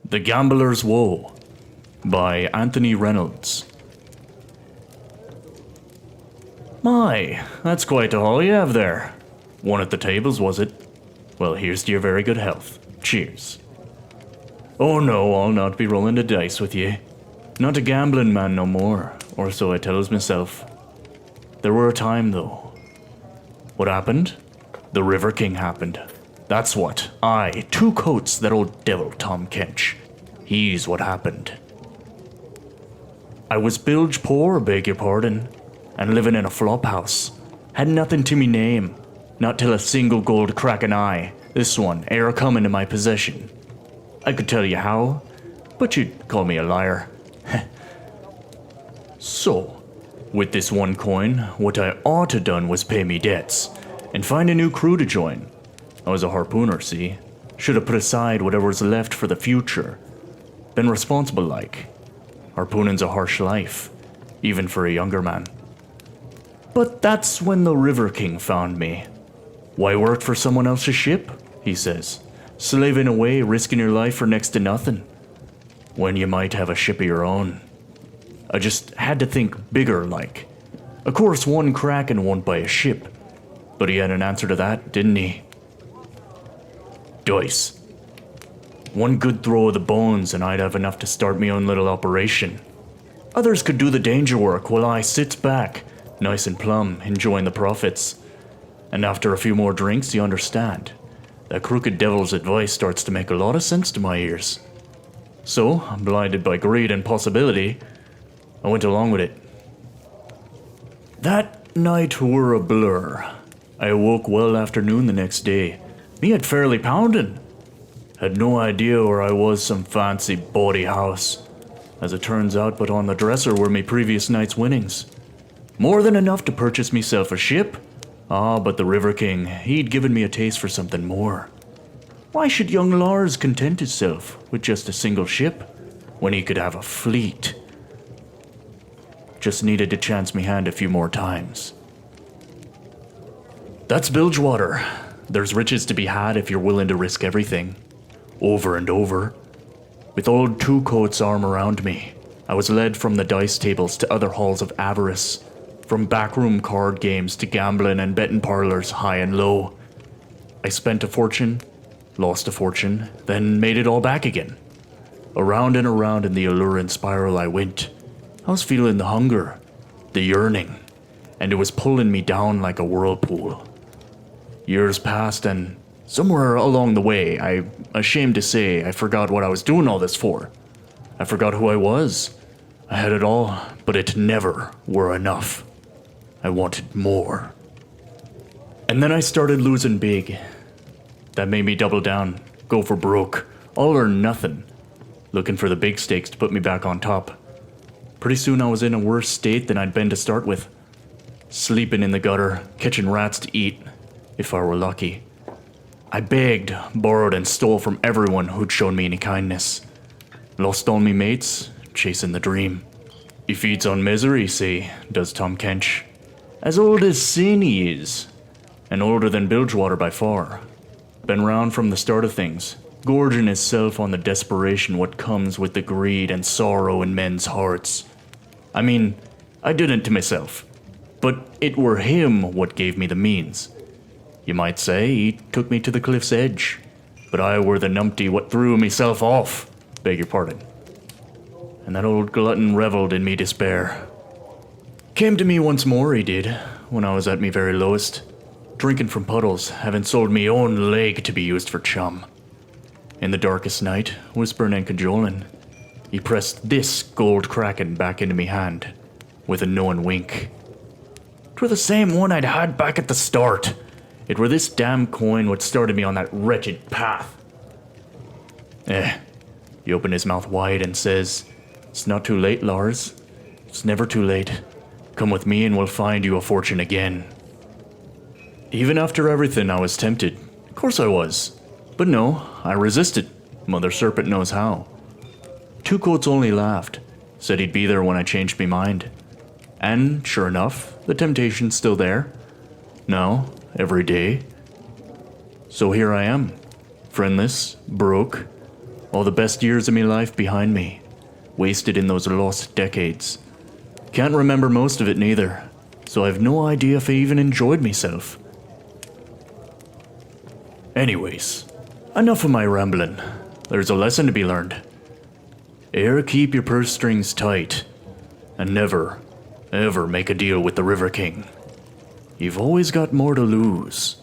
The Gambler's Woe by Anthony Reynolds. My, that's quite a haul you have there. One at the tables, was it? Well, here's to your very good health. Cheers. Oh no, I'll not be rolling the dice with ye. Not a gambling man no more, or so I tells myself. There were a time, though. What happened? The River King happened. That's what. Aye, two coats, that old devil Tahm Kench. He's what happened. I was bilge poor, beg your pardon, and living in a flop house. Had nothing to me name, not till a single gold crackin' eye, this one, ere come into my possession. I could tell you how, but you'd call me a liar. So, with this one coin, what I ought to done was pay me debts, and find a new crew to join. I was a harpooner, see? Should have put aside whatever was left for the future. Been responsible like. Harpooning's a harsh life, even for a younger man. But that's when the River King found me. Why work for someone else's ship? He says. Slaving away, risking your life for next to nothing. When you might have a ship of your own. I just had to think bigger like. Of course, one Kraken won't buy a ship. But he had an answer to that, didn't he? Dice. One good throw of the bones and I'd have enough to start me own little operation. Others could do the danger work while I sits back, nice and plumb, enjoying the profits. And after a few more drinks, you understand. That crooked devil's advice starts to make a lot of sense to my ears. So, blinded by greed and possibility, I went along with it. That night were a blur. I awoke well after noon the next day. Me had fairly poundin'. Had no idea where I was some fancy bawdy house. As it turns out, but on the dresser were me previous night's winnings. More than enough to purchase myself a ship. Ah, but the River King, he'd given me a taste for something more. Why should young Lars content himself with just a single ship, when he could have a fleet? Just needed to chance me hand a few more times. That's Bilgewater. There's riches to be had if you're willing to risk everything. Over and over. With old Two Coats' arm around me, I was led from the dice tables to other halls of avarice, from backroom card games to gambling and betting parlors high and low. I spent a fortune, lost a fortune, then made it all back again. Around and around in the alluring spiral I went. I was feeling the hunger, the yearning, and it was pulling me down like a whirlpool. Years passed, and somewhere along the way, I'm ashamed to say, I forgot what I was doing all this for. I forgot who I was. I had it all, but it never were enough. I wanted more. And then I started losing big. That made me double down, go for broke, all or nothing, looking for the big stakes to put me back on top. Pretty soon I was in a worse state than I'd been to start with. Sleeping in the gutter, catching rats to eat, if I were lucky. I begged, borrowed, and stole from everyone who'd shown me any kindness. Lost all me mates, chasing the dream. He feeds on misery, see, does Tahm Kench. As old as sin he is, and older than Bilgewater by far. Been round from the start of things, gorging himself on the desperation what comes with the greed and sorrow in men's hearts. I mean, I did it to myself, but it were him what gave me the means. You might say he took me to the cliff's edge, but I were the numpty what threw myself off, beg your pardon. And that old glutton reveled in me despair. Came to me once more, he did, when I was at me very lowest, drinking from puddles, having sold me own leg to be used for chum. In the darkest night, whispering and cajoling, he pressed this gold kraken back into me hand, with a knowing wink. 'Twere the same one I'd had back at the start. It were this damn coin what started me on that wretched path. He opened his mouth wide and says, "It's not too late, Lars. It's never too late. Come with me and we'll find you a fortune again." Even after everything, I was tempted. Of course I was. But no, I resisted. Mother Serpent knows how. Two Coats only laughed, said he'd be there when I changed me mind. And, sure enough, the temptation's still there. Now, every day. So here I am, friendless, broke, All the best years of me life behind me, wasted in those lost decades. Can't remember most of it neither, so I've no idea if I even enjoyed myself. Anyways, enough of my rambling. There's a lesson to be learned. E'er keep your purse strings tight, and never, ever make a deal with the River King. You've always got more to lose